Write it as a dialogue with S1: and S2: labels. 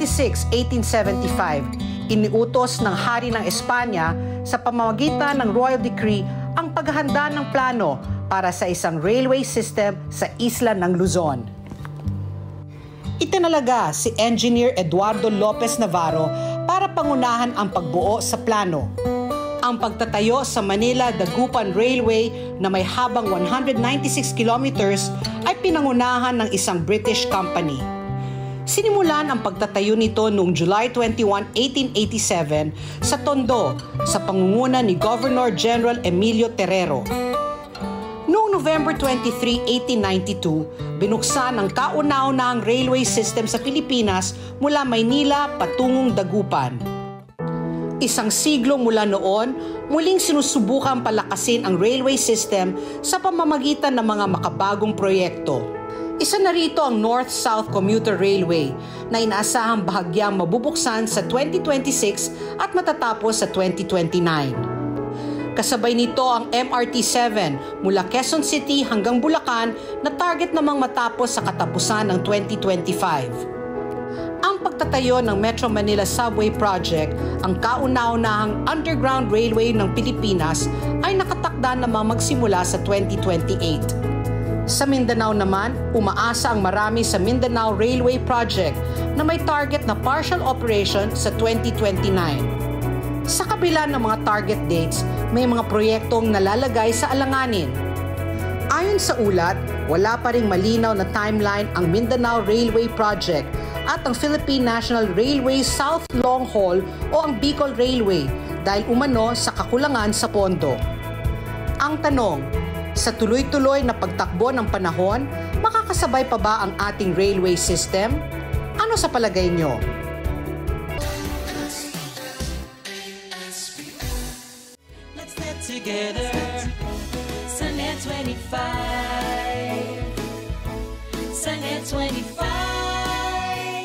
S1: 26, 1875, iniutos ng Hari ng Espanya sa pamamagitan ng Royal Decree ang paghahanda ng plano para sa isang railway system sa isla ng Luzon. Itinalaga si Engineer Eduardo Lopez Navarro para pangunahan ang pagbuo sa plano. Ang pagtatayo sa Manila-Dagupan Railway na may habang 196 kilometers ay pinangunahan ng isang British company. Sinimulan ang pagtatayo nito noong July 21, 1887 sa Tondo sa pangunguna ni Governor General Emilio Terrero. Noong November 23, 1892, binuksan ang kauna-unahang railway system sa Pilipinas mula Maynila patungong Dagupan. Isang siglo mula noon, muling sinusubukang palakasin ang railway system sa pamamagitan ng mga makabagong proyekto. Isa na rito ang North-South Commuter Railway na inaasahang bahagyang mabubuksan sa 2026 at matatapos sa 2029. Kasabay nito ang MRT-7 mula Quezon City hanggang Bulacan na target namang matapos sa katapusan ng 2025. Ang pagtatayo ng Metro Manila Subway Project, ang kauna-unahang underground railway ng Pilipinas, ay nakatakda namang magsimula sa 2028. Sa Mindanao naman, umaasa ang marami sa Mindanao Railway Project na may target na partial operation sa 2029. Sa kabila ng mga target dates, may mga proyektong nalalagay sa alanganin. Ayon sa ulat, wala pa ring malinaw na timeline ang Mindanao Railway Project at ang Philippine National Railway South Long Haul o ang Bicol Railway dahil umano sa kakulangan sa pondo. Ang tanong, sa tuloy-tuloy na pagtakbo ng panahon, makakasabay pa ba ang ating railway system? Ano sa palagay nyo?
S2: Let's get together sa Net 25.